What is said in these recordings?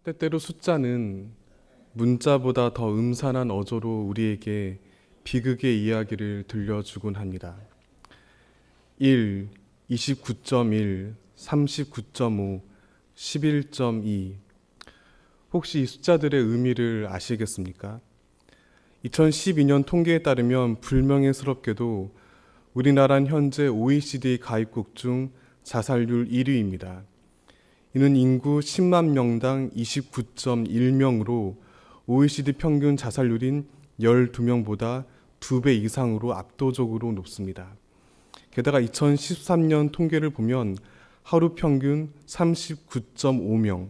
때때로 숫자는 문자보다 더 음산한 어조로 우리에게 비극의 이야기를 들려주곤 합니다. 1, 29.1, 39.5, 11.2. 혹시 이 숫자들의 의미를 아시겠습니까? 2012년 통계에 따르면 불명예스럽게도 우리나라는 현재 OECD 가입국 중 자살률 1위입니다. 이는 인구 10만 명당 29.1명으로 OECD 평균 자살률인 12명보다 2배 이상으로 압도적으로 높습니다. 게다가 2013년 통계를 보면 하루 평균 39.5명,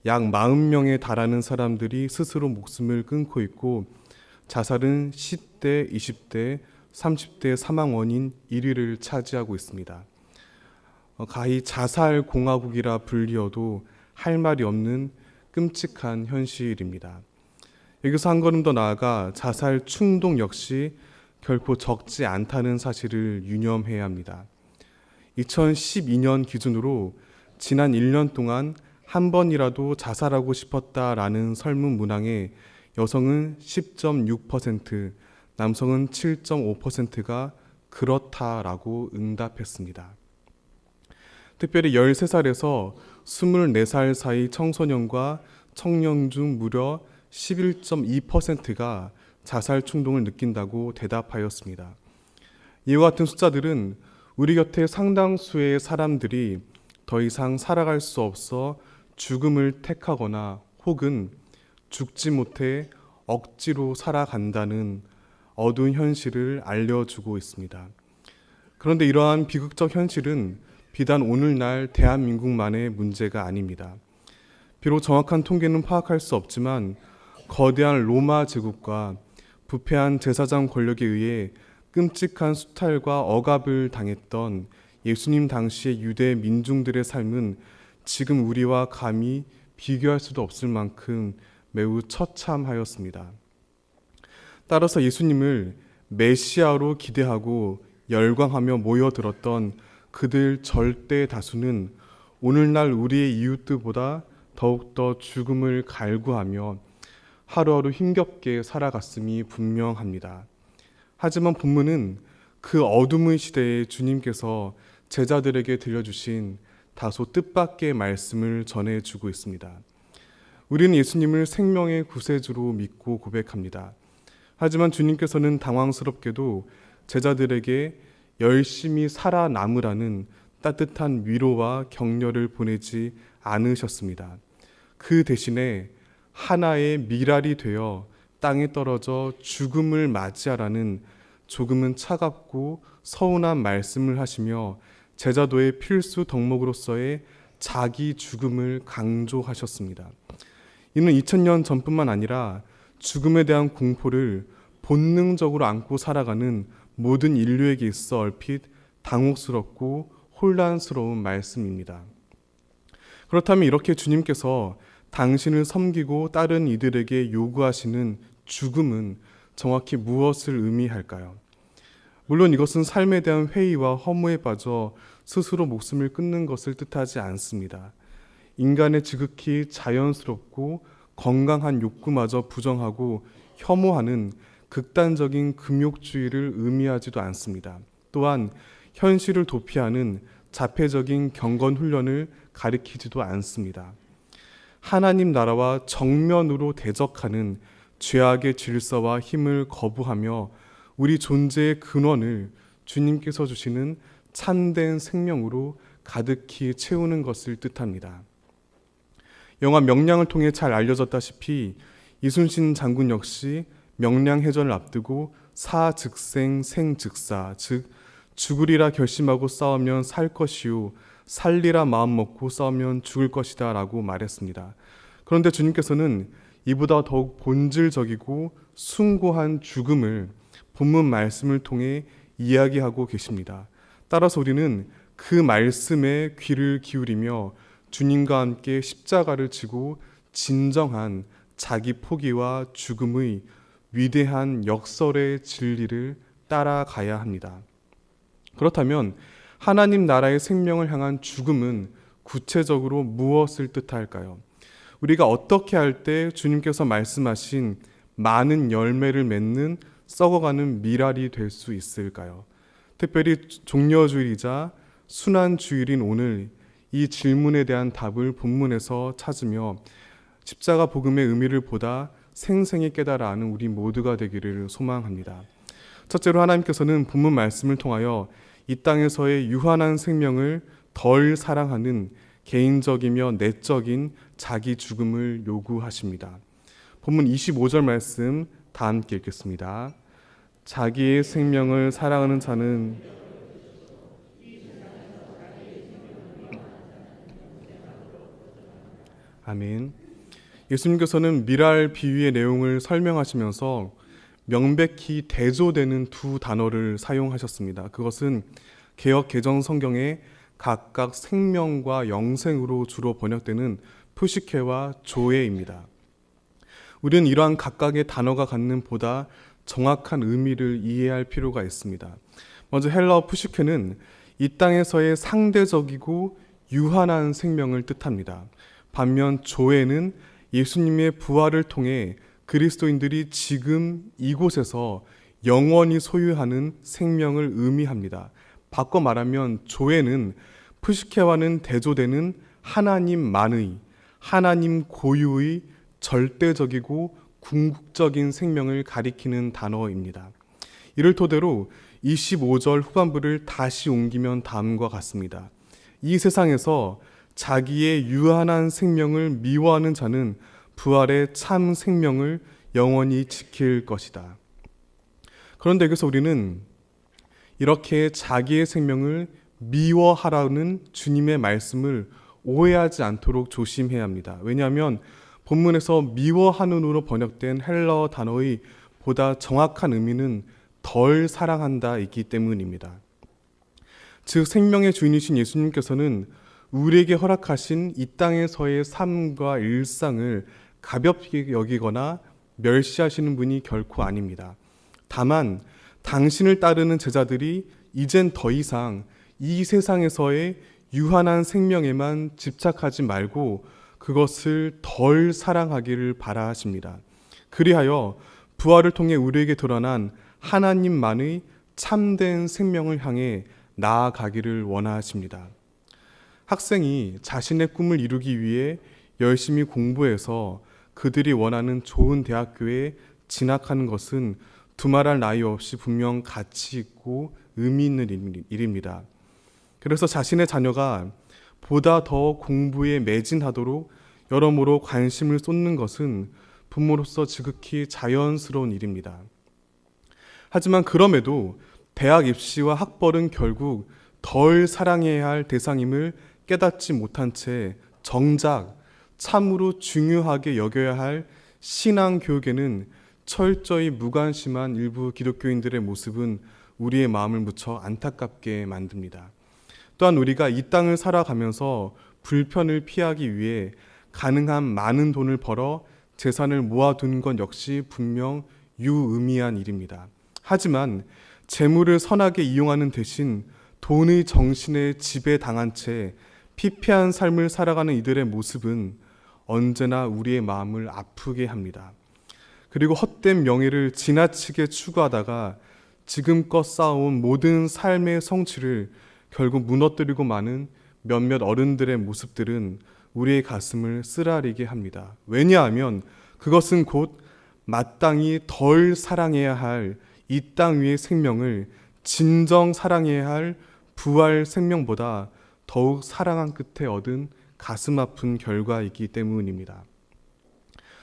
약 40명에 달하는 사람들이 스스로 목숨을 끊고 있고 자살은 10대, 20대, 30대 사망 원인 1위를 차지하고 있습니다. 가히 자살 공화국이라 불리어도 할 말이 없는 끔찍한 현실입니다. 여기서 한 걸음 더 나아가 자살 충동 역시 결코 적지 않다는 사실을 유념해야 합니다. 2012년 기준으로 지난 1년 동안 한 번이라도 자살하고 싶었다라는 설문 문항에 여성은 10.6%, 남성은 7.5%가 그렇다라고 응답했습니다. 특별히 13살에서 24살 사이 청소년과 청년 중 무려 11.2%가 자살 충동을 느낀다고 대답하였습니다. 이와 같은 숫자들은 우리 곁에 상당수의 사람들이 더 이상 살아갈 수 없어 죽음을 택하거나 혹은 죽지 못해 억지로 살아간다는 어두운 현실을 알려주고 있습니다. 그런데 이러한 비극적 현실은 비단 오늘날 대한민국만의 문제가 아닙니다. 비록 정확한 통계는 파악할 수 없지만 거대한 로마 제국과 부패한 제사장 권력에 의해 끔찍한 수탈과 억압을 당했던 예수님 당시의 유대 민중들의 삶은 지금 우리와 감히 비교할 수도 없을 만큼 매우 처참하였습니다. 따라서 예수님을 메시아로 기대하고 열광하며 모여들었던 그들 절대 다수는 오늘날 우리의 이웃들보다 더욱더 죽음을 갈구하며 하루하루 힘겹게 살아갔음이 분명합니다. 하지만 본문은 그 어둠의 시대에 주님께서 제자들에게 들려주신 다소 뜻밖의 말씀을 전해주고 있습니다. 우리는 예수님을 생명의 구세주로 믿고 고백합니다. 하지만 주님께서는 당황스럽게도 제자들에게 열심히 살아남으라는 따뜻한 위로와 격려를 보내지 않으셨습니다. 그 대신에 하나의 미랄이 되어 땅에 떨어져 죽음을 맞이하라는 조금은 차갑고 서운한 말씀을 하시며 제자도의 필수 덕목으로서의 자기 죽음을 강조하셨습니다. 이는 2000년 전뿐만 아니라 죽음에 대한 공포를 본능적으로 안고 살아가는 모든 인류에게 있어 얼핏 당혹스럽고 혼란스러운 말씀입니다. 그렇다면 이렇게 주님께서 당신을 섬기고 다른 이들에게 요구하시는 죽음은 정확히 무엇을 의미할까요? 물론 이것은 삶에 대한 회의와 허무에 빠져 스스로 목숨을 끊는 것을 뜻하지 않습니다. 인간의 지극히 자연스럽고 건강한 욕구마저 부정하고 혐오하는 극단적인 금욕주의를 의미하지도 않습니다. 또한 현실을 도피하는 자폐적인 경건 훈련을 가리키지도 않습니다. 하나님 나라와 정면으로 대적하는 죄악의 질서와 힘을 거부하며 우리 존재의 근원을 주님께서 주시는 참된 생명으로 가득히 채우는 것을 뜻합니다. 영화 명량을 통해 잘 알려졌다시피 이순신 장군 역시 명량해전을 앞두고 사즉생 생즉사, 즉 죽으리라 결심하고 싸우면 살 것이요 살리라 마음먹고 싸우면 죽을 것이다 라고 말했습니다. 그런데 주님께서는 이보다 더욱 본질적이고 숭고한 죽음을 본문 말씀을 통해 이야기하고 계십니다. 따라서 우리는 그 말씀에 귀를 기울이며 주님과 함께 십자가를 지고 진정한 자기 포기와 죽음의 위대한 역설의 진리를 따라가야 합니다. 그렇다면 하나님 나라의 생명을 향한 죽음은 구체적으로 무엇을 뜻할까요? 우리가 어떻게 할 때 주님께서 말씀하신 많은 열매를 맺는 썩어가는 밀알이 될 수 있을까요? 특별히 종려주일이자 순환주일인 오늘 이 질문에 대한 답을 본문에서 찾으며 십자가 복음의 의미를 보다 생생히 깨달아 아는 우리 모두가 되기를 소망합니다. 첫째로 하나님께서는 본문 말씀을 통하여 이 땅에서의 유한한 생명을 덜 사랑하는 개인적이며 내적인 자기 죽음을 요구하십니다. 본문 25절 말씀 다 함께 읽겠습니다. 자기의 생명을 사랑하는 자는 아멘. 예수님께서는 밀알 비유의 내용을 설명하시면서 명백히 대조되는 두 단어를 사용하셨습니다. 그것은 개역 개정 성경에 각각 생명과 영생으로 주로 번역되는 푸시케와 조에입니다. 우리는 이러한 각각의 단어가 갖는 보다 정확한 의미를 이해할 필요가 있습니다. 먼저 헬라어 푸시케는 이 땅에서의 상대적이고 유한한 생명을 뜻합니다. 반면 조에는 예수님의 부활을 통해 그리스도인들이 지금 이곳에서 영원히 소유하는 생명을 의미합니다. 바꿔 말하면 조에는 푸시케와는 대조되는 하나님만의, 하나님 고유의 절대적이고 궁극적인 생명을 가리키는 단어입니다. 이를 토대로 25절 후반부를 다시 옮기면 다음과 같습니다. 이 세상에서 자기의 유한한 생명을 미워하는 자는 부활의 참 생명을 영원히 지킬 것이다. 그런데 여기서 우리는 이렇게 자기의 생명을 미워하라는 주님의 말씀을 오해하지 않도록 조심해야 합니다. 왜냐하면 본문에서 미워하는으로 번역된 헬라어 단어의 보다 정확한 의미는 덜 사랑한다 이기 때문입니다. 즉 생명의 주인이신 예수님께서는 우리에게 허락하신 이 땅에서의 삶과 일상을 가볍게 여기거나 멸시하시는 분이 결코 아닙니다. 다만 당신을 따르는 제자들이 이젠 더 이상 이 세상에서의 유한한 생명에만 집착하지 말고 그것을 덜 사랑하기를 바라십니다. 그리하여 부활을 통해 우리에게 드러난 하나님만의 참된 생명을 향해 나아가기를 원하십니다. 학생이 자신의 꿈을 이루기 위해 열심히 공부해서 그들이 원하는 좋은 대학교에 진학하는 것은 두말할 나위 없이 분명 가치 있고 의미 있는 일입니다. 그래서 자신의 자녀가 보다 더 공부에 매진하도록 여러모로 관심을 쏟는 것은 부모로서 지극히 자연스러운 일입니다. 하지만 그럼에도 대학 입시와 학벌은 결국 덜 사랑해야 할 대상임을 깨닫지 못한 채 정작 참으로 중요하게 여겨야 할 신앙 교육에는 철저히 무관심한 일부 기독교인들의 모습은 우리의 마음을 무척 안타깝게 만듭니다. 또한 우리가 이 땅을 살아가면서 불편을 피하기 위해 가능한 많은 돈을 벌어 재산을 모아둔 것 역시 분명 유의미한 일입니다. 하지만 재물을 선하게 이용하는 대신 돈의 정신에 지배당한 채 피폐한 삶을 살아가는 이들의 모습은 언제나 우리의 마음을 아프게 합니다. 그리고 헛된 명예를 지나치게 추구하다가 지금껏 쌓아온 모든 삶의 성취를 결국 무너뜨리고 마는 몇몇 어른들의 모습들은 우리의 가슴을 쓰라리게 합니다. 왜냐하면 그것은 곧 마땅히 덜 사랑해야 할 이 땅 위의 생명을 진정 사랑해야 할 부활 생명보다 더욱 사랑한 끝에 얻은 가슴 아픈 결과이기 때문입니다.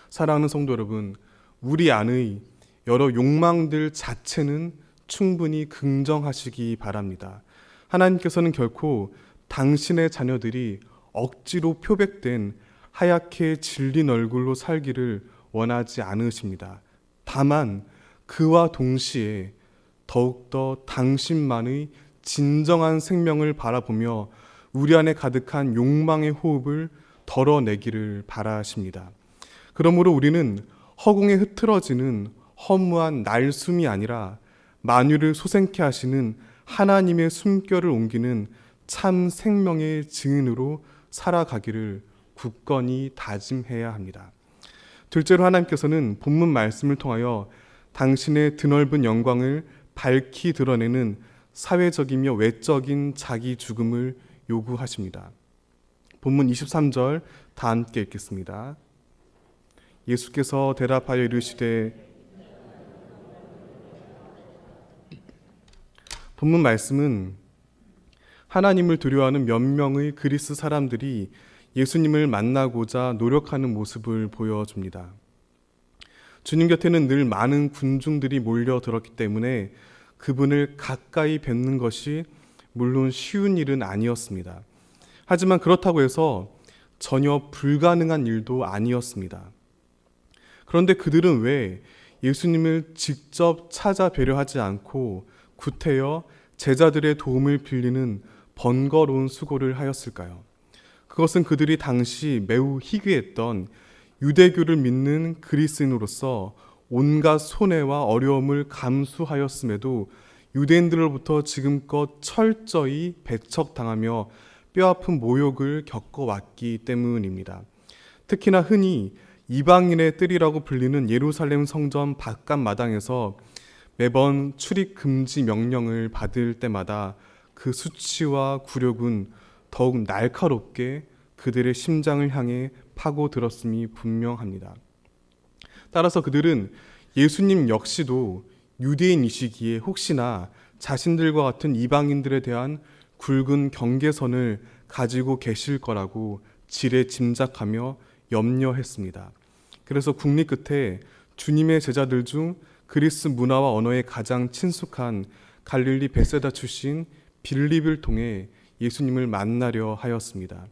사랑하는 성도 여러분, 우리 안의 여러 욕망들 자체는 충분히 긍정하시기 바랍니다. 하나님께서는 결코 당신의 자녀들이 억지로 표백된 하얗게 질린 얼굴로 살기를 원하지 않으십니다. 다만 그와 동시에 더욱더 당신만의 진정한 생명을 바라보며 우리 안에 가득한 욕망의 호흡을 덜어내기를 바라십니다. 그러므로 우리는 허공에 흐트러지는 허무한 날숨이 아니라 만유를 소생케 하시는 하나님의 숨결을 옮기는 참 생명의 증인으로 살아가기를 굳건히 다짐해야 합니다. 둘째로 하나님께서는 본문 말씀을 통하여 당신의 드넓은 영광을 밝히 드러내는 사회적이며 외적인 자기 죽음을 요구하십니다. 본문 23절 다 함께 읽겠습니다. 예수께서 대답하여 이르시되, 본문 말씀은 하나님을 두려워하는 몇 명의 그리스 사람들이 예수님을 만나고자 노력하는 모습을 보여줍니다. 주님 곁에는 늘 많은 군중들이 몰려들었기 때문에 그분을 가까이 뵙는 것이 물론 쉬운 일은 아니었습니다. 하지만 그렇다고 해서 전혀 불가능한 일도 아니었습니다. 그런데 그들은 왜 예수님을 직접 찾아뵈려 하지 않고 구태여 제자들의 도움을 빌리는 번거로운 수고를 하였을까요? 그것은 그들이 당시 매우 희귀했던 유대교를 믿는 그리스인으로서 온갖 손해와 어려움을 감수하였음에도 유대인들로부터 지금껏 철저히 배척당하며 뼈아픈 모욕을 겪어왔기 때문입니다. 특히나 흔히 이방인의 뜰이라고 불리는 예루살렘 성전 바깥 마당에서 매번 출입 금지 명령을 받을 때마다 그 수치와 굴욕은 더욱 날카롭게 그들의 심장을 향해 파고들었음이 분명합니다. 따라서 그들은 예수님 역시도 유대인이시기에 혹시나 자신들과 같은 이방인들에 대한 굵은 경계선을 가지고 계실 거라고 지레 짐작하며 염려했습니다. 그래서 국리 끝에 주님의 제자들 중 그리스 문화와 언어에 가장 친숙한 갈릴리 베세다 출신 빌립을 통해 예수님을 만나려 하였습니다.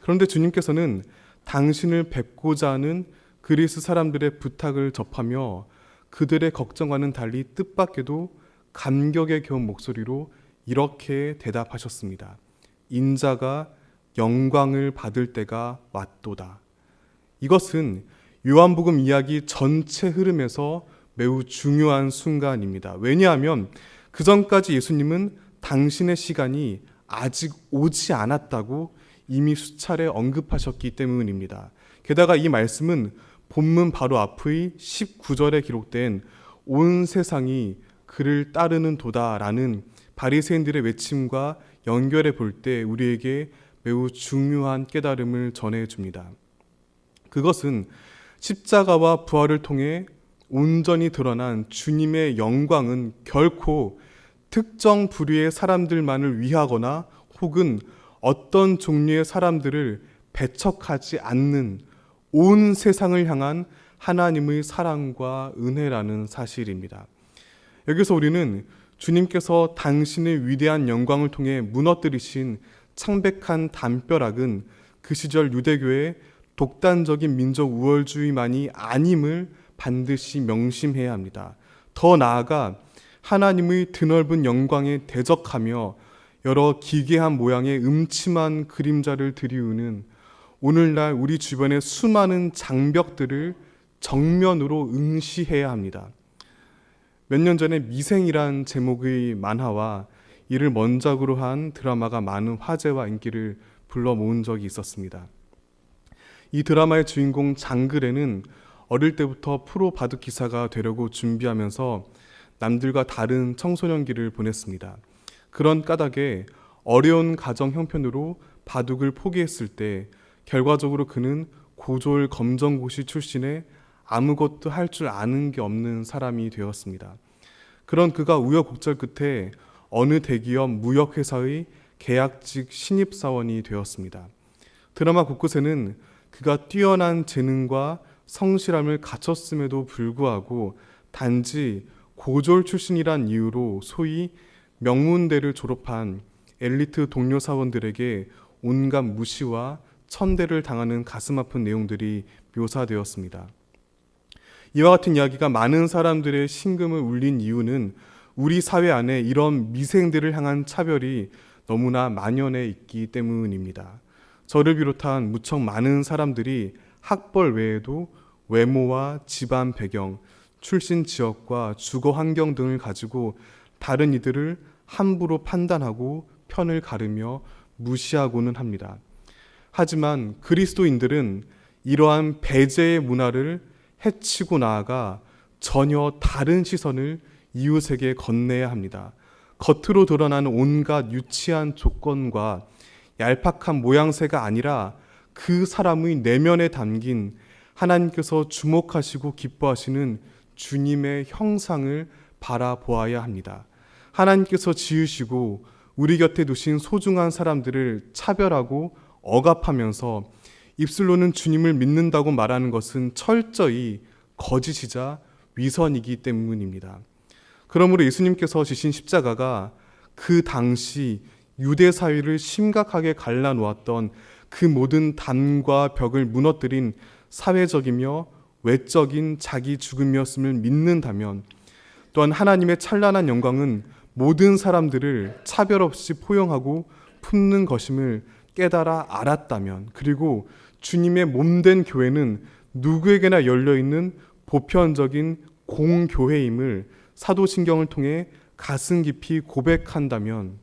그런데 주님께서는 당신을 뵙고자 하는 그리스 사람들의 부탁을 접하며 그들의 걱정과는 달리 뜻밖에도 감격에 겨운 목소리로 이렇게 대답하셨습니다. 인자가 영광을 받을 때가 왔도다. 이것은 요한복음 이야기 전체 흐름에서 매우 중요한 순간입니다. 왜냐하면 그 전까지 예수님은 당신의 시간이 아직 오지 않았다고 이미 수차례 언급하셨기 때문입니다. 게다가 이 말씀은 본문 바로 앞의 19절에 기록된 온 세상이 그를 따르는 도다라는 바리새인들의 외침과 연결해 볼 때 우리에게 매우 중요한 깨달음을 전해줍니다. 그것은 십자가와 부활을 통해 온전히 드러난 주님의 영광은 결코 특정 부류의 사람들만을 위하거나 혹은 어떤 종류의 사람들을 배척하지 않는 온 세상을 향한 하나님의 사랑과 은혜라는 사실입니다. 여기서 우리는 주님께서 당신의 위대한 영광을 통해 무너뜨리신 창백한 담벼락은 그 시절 유대교의 독단적인 민족 우월주의만이 아님을 반드시 명심해야 합니다. 더 나아가 하나님의 드넓은 영광에 대적하며 여러 기괴한 모양의 음침한 그림자를 들이우는 오늘날 우리 주변의 수많은 장벽들을 정면으로 응시해야 합니다. 몇 년 전에 미생이란 제목의 만화와 이를 원작으로 한 드라마가 많은 화제와 인기를 불러 모은 적이 있었습니다. 이 드라마의 주인공 장글에는 어릴 때부터 프로 바둑 기사가 되려고 준비하면서 남들과 다른 청소년기를 보냈습니다. 그런 까닭에 어려운 가정 형편으로 바둑을 포기했을 때 결과적으로 그는 고졸 검정고시 출신의 아무것도 할 줄 아는 게 없는 사람이 되었습니다. 그런 그가 우여곡절 끝에 어느 대기업 무역회사의 계약직 신입사원이 되었습니다. 드라마 곳곳에는 그가 뛰어난 재능과 성실함을 갖췄음에도 불구하고 단지 고졸 출신이란 이유로 소위 명문대를 졸업한 엘리트 동료 사원들에게 온갖 무시와 천대를 당하는 가슴 아픈 내용들이 묘사되었습니다. 이와 같은 이야기가 많은 사람들의 심금을 울린 이유는 우리 사회 안에 이런 미생들을 향한 차별이 너무나 만연해 있기 때문입니다. 저를 비롯한 무척 많은 사람들이 학벌 외에도 외모와 집안 배경, 출신 지역과 주거 환경 등을 가지고 다른 이들을 함부로 판단하고 편을 가르며 무시하고는 합니다. 하지만 그리스도인들은 이러한 배제의 문화를 해치고 나아가 전혀 다른 시선을 이웃에게 건네야 합니다. 겉으로 드러나는 온갖 유치한 조건과 얄팍한 모양새가 아니라 그 사람의 내면에 담긴 하나님께서 주목하시고 기뻐하시는 주님의 형상을 바라보아야 합니다. 하나님께서 지으시고 우리 곁에 두신 소중한 사람들을 차별하고 억압하면서 입술로는 주님을 믿는다고 말하는 것은 철저히 거짓이자 위선이기 때문입니다. 그러므로 예수님께서 지신 십자가가 그 당시 유대 사회를 심각하게 갈라놓았던 그 모든 담과 벽을 무너뜨린 사회적이며 외적인 자기 죽음이었음을 믿는다면, 또한 하나님의 찬란한 영광은 모든 사람들을 차별 없이 포용하고 품는 것임을 깨달아 알았다면, 그리고 주님의 몸된 교회는 누구에게나 열려있는 보편적인 공교회임을 사도신경을 통해 가슴 깊이 고백한다면,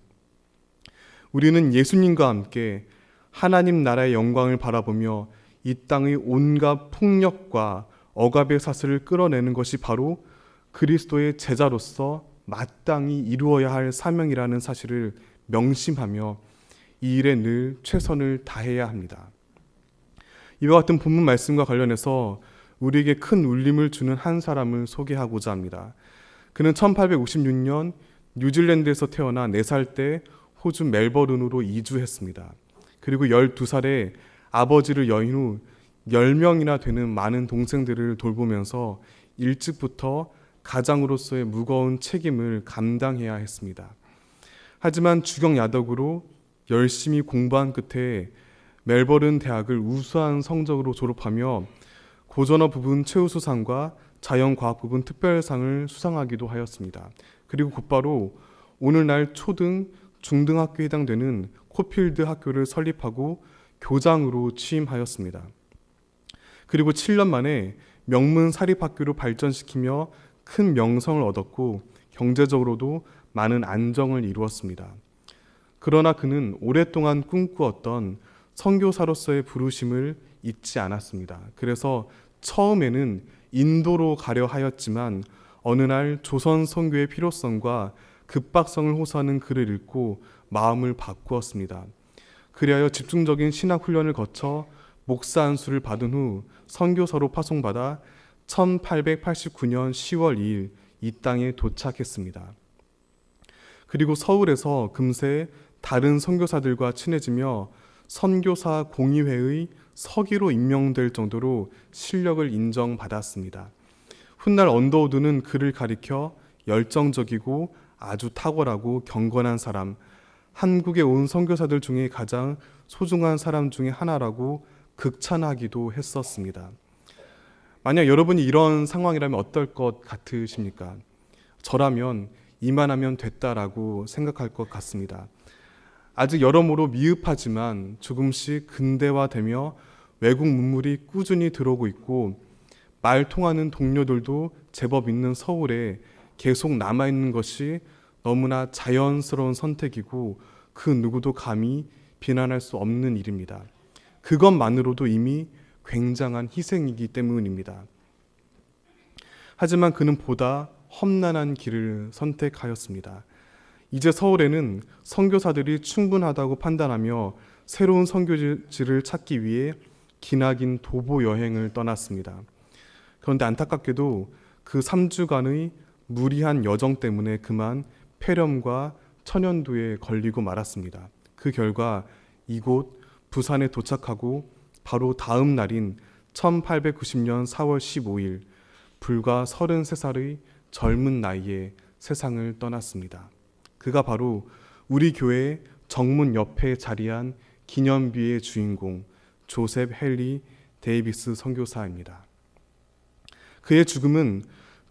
우리는 예수님과 함께 하나님 나라의 영광을 바라보며 이 땅의 온갖 폭력과 억압의 사슬을 끌어내는 것이 바로 그리스도의 제자로서 마땅히 이루어야 할 사명이라는 사실을 명심하며 이 일에 늘 최선을 다해야 합니다. 이와 같은 본문 말씀과 관련해서 우리에게 큰 울림을 주는 한 사람을 소개하고자 합니다. 그는 1856년 뉴질랜드에서 태어나 4살 때 호주 멜버른으로 이주했습니다. 그리고 12살에 아버지를 여인 후 10명이나 되는 많은 동생들을 돌보면서 일찍부터 가장으로서의 무거운 책임을 감당해야 했습니다. 하지만 주경야덕으로 열심히 공부한 끝에 멜버른 대학을 우수한 성적으로 졸업하며 고전어 부분 최우수상과 자연과학 부분 특별상을 수상하기도 하였습니다. 그리고 곧바로 오늘날 초등, 중등학교에 해당되는 코필드 학교를 설립하고 교장으로 취임하였습니다. 그리고 7년 만에 명문 사립학교로 발전시키며 큰 명성을 얻었고 경제적으로도 많은 안정을 이루었습니다. 그러나 그는 오랫동안 꿈꾸었던 선교사로서의 부르심을 잊지 않았습니다. 그래서 처음에는 인도로 가려 하였지만 어느 날 조선 선교의 필요성과 급박성을 호소하는 글을 읽고 마음을 바꾸었습니다. 그리하여 집중적인 신학 훈련을 거쳐 목사 안수를 받은 후 선교사로 파송받아 1889년 10월 2일 이 땅에 도착했습니다. 그리고 서울에서 금세 다른 선교사들과 친해지며 선교사 공의회의 서기로 임명될 정도로 실력을 인정받았습니다. 훗날 언더우드는 그를 가리켜 열정적이고 아주 탁월하고 경건한 사람, 한국에 온 선교사들 중에 가장 소중한 사람 중에 하나라고 극찬하기도 했었습니다. 만약 여러분이 이런 상황이라면 어떨 것 같으십니까? 저라면 이만하면 됐다라고 생각할 것 같습니다. 아직 여러모로 미흡하지만 조금씩 근대화되며 외국 문물이 꾸준히 들어오고 있고 말 통하는 동료들도 제법 있는 서울에 계속 남아있는 것이 너무나 자연스러운 선택이고 그 누구도 감히 비난할 수 없는 일입니다. 그것만으로도 이미 굉장한 희생이기 때문입니다. 하지만 그는 보다 험난한 길을 선택하였습니다. 이제 서울에는 선교사들이 충분하다고 판단하며 새로운 선교지를 찾기 위해 기나긴 도보 여행을 떠났습니다. 그런데 안타깝게도 그 3주간의 무리한 여정 때문에 그만 폐렴과 천연두에 걸리고 말았습니다. 그 결과 이곳 부산에 도착하고 바로 다음 날인 1890년 4월 15일 불과 33살의 젊은 나이에 세상을 떠났습니다. 그가 바로 우리 교회 정문 옆에 자리한 기념비의 주인공 조셉 헨리 데이비스 선교사입니다. 그의 죽음은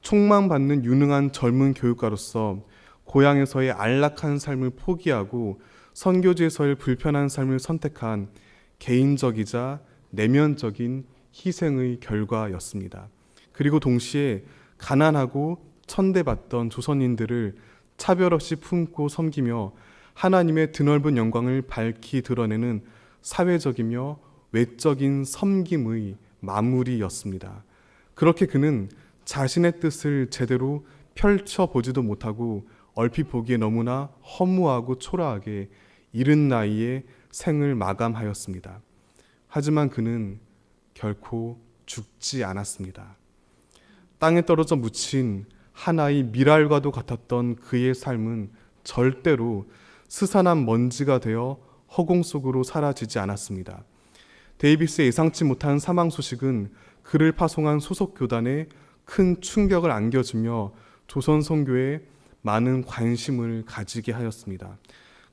촉망받는 유능한 젊은 교육가로서 고향에서의 안락한 삶을 포기하고 선교지에서의 불편한 삶을 선택한 개인적이자 내면적인 희생의 결과였습니다. 그리고 동시에 가난하고 천대받던 조선인들을 차별 없이 품고 섬기며 하나님의 드넓은 영광을 밝히 드러내는 사회적이며 외적인 섬김의 마무리였습니다. 그렇게 그는 자신의 뜻을 제대로 펼쳐보지도 못하고 얼핏 보기에 너무나 허무하고 초라하게 이른 나이에 생을 마감하였습니다. 하지만 그는 결코 죽지 않았습니다. 땅에 떨어져 묻힌 하나의 미랄과도 같았던 그의 삶은 절대로 스산한 먼지가 되어 허공 속으로 사라지지 않았습니다. 데이비스의 예상치 못한 사망 소식은 그를 파송한 소속 교단에 큰 충격을 안겨주며 조선 선교에 많은 관심을 가지게 하였습니다.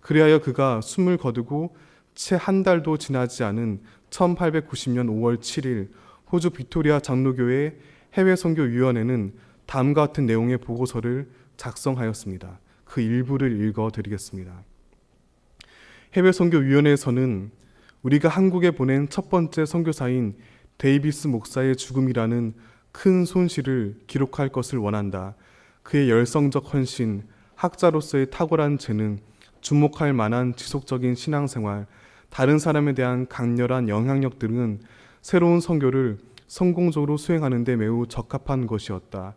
그리하여 그가 숨을 거두고 채 한 달도 지나지 않은 1890년 5월 7일 호주 빅토리아 장로교회 해외 선교위원회는 다음과 같은 내용의 보고서를 작성하였습니다. 그 일부를 읽어드리겠습니다. 해외 선교위원회에서는 우리가 한국에 보낸 첫 번째 선교사인 데이비스 목사의 죽음이라는 큰 손실을 기록할 것을 원한다. 그의 열성적 헌신, 학자로서의 탁월한 재능, 주목할 만한 지속적인 신앙생활, 다른 사람에 대한 강렬한 영향력 등은 새로운 선교를 성공적으로 수행하는 데 매우 적합한 것이었다.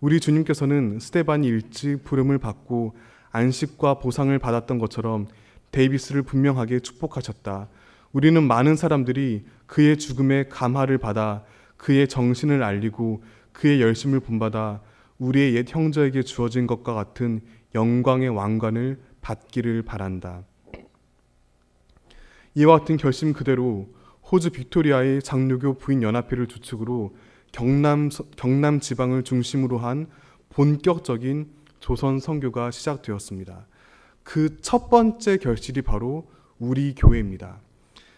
우리 주님께서는 스데반이 일찍 부름을 받고 안식과 보상을 받았던 것처럼 데이비스를 분명하게 축복하셨다. 우리는 많은 사람들이 그의 죽음에 감화를 받아 그의 정신을 알리고 그의 열심을 본받아 우리의 옛 형제에게 주어진 것과 같은 영광의 왕관을 받기를 바란다. 이와 같은 결심 그대로 호주 빅토리아의 장로교 부인연합회를 주축으로 경남 지방을 중심으로 한 본격적인 조선 선교가 시작되었습니다. 그 첫 번째 결실이 바로 우리 교회입니다.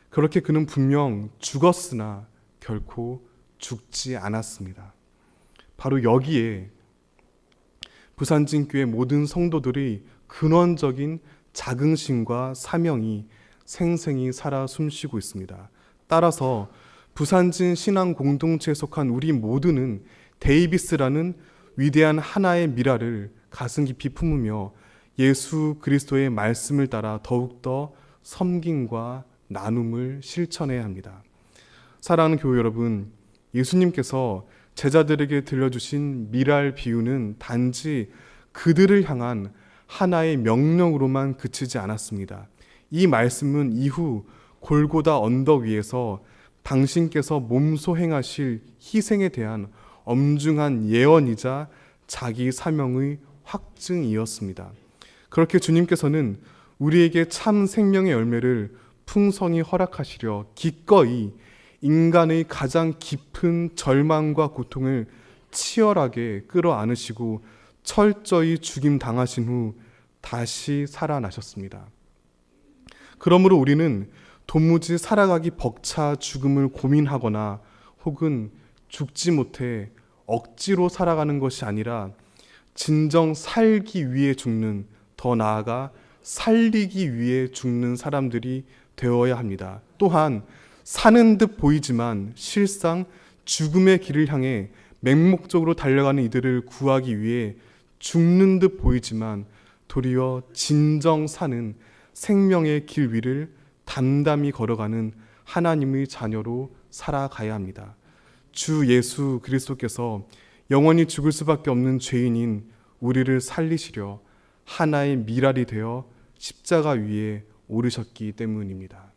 그렇게 그는 분명 죽었으나 결코 죽지 않았습니다. 바로 여기에 부산진교회 모든 성도들의 근원적인 자긍심과 사명이 생생히 살아 숨쉬고 있습니다. 따라서 부산진 신앙 공동체에 속한 우리 모두는 데이비스라는 위대한 하나의 미랄을 가슴 깊이 품으며 예수 그리스도의 말씀을 따라 더욱더 섬김과 나눔을 실천해야 합니다. 사랑하는 교회 여러분, 예수님께서 제자들에게 들려주신 미랄 비유는 단지 그들을 향한 하나의 명령으로만 그치지 않았습니다. 이 말씀은 이후 골고다 언덕 위에서 당신께서 몸소 행하실 희생에 대한 엄중한 예언이자 자기 사명의 확증이었습니다. 그렇게 주님께서는 우리에게 참 생명의 열매를 풍성히 허락하시려 기꺼이 인간의 가장 깊은 절망과 고통을 치열하게 끌어안으시고 철저히 죽임 당하신 후 다시 살아나셨습니다. 그러므로 우리는 도무지 살아가기 벅차 죽음을 고민하거나 혹은 죽지 못해 억지로 살아가는 것이 아니라 진정 살기 위해 죽는, 더 나아가 살리기 위해 죽는 사람들이 되어야 합니다. 또한 사는 듯 보이지만 실상 죽음의 길을 향해 맹목적으로 달려가는 이들을 구하기 위해 죽는 듯 보이지만 도리어 진정 사는 생명의 길 위를 담담히 걸어가는 하나님의 자녀로 살아가야 합니다. 주 예수 그리스도께서 영원히 죽을 수밖에 없는 죄인인 우리를 살리시려 하나의 미랄이 되어 십자가 위에 오르셨기 때문입니다.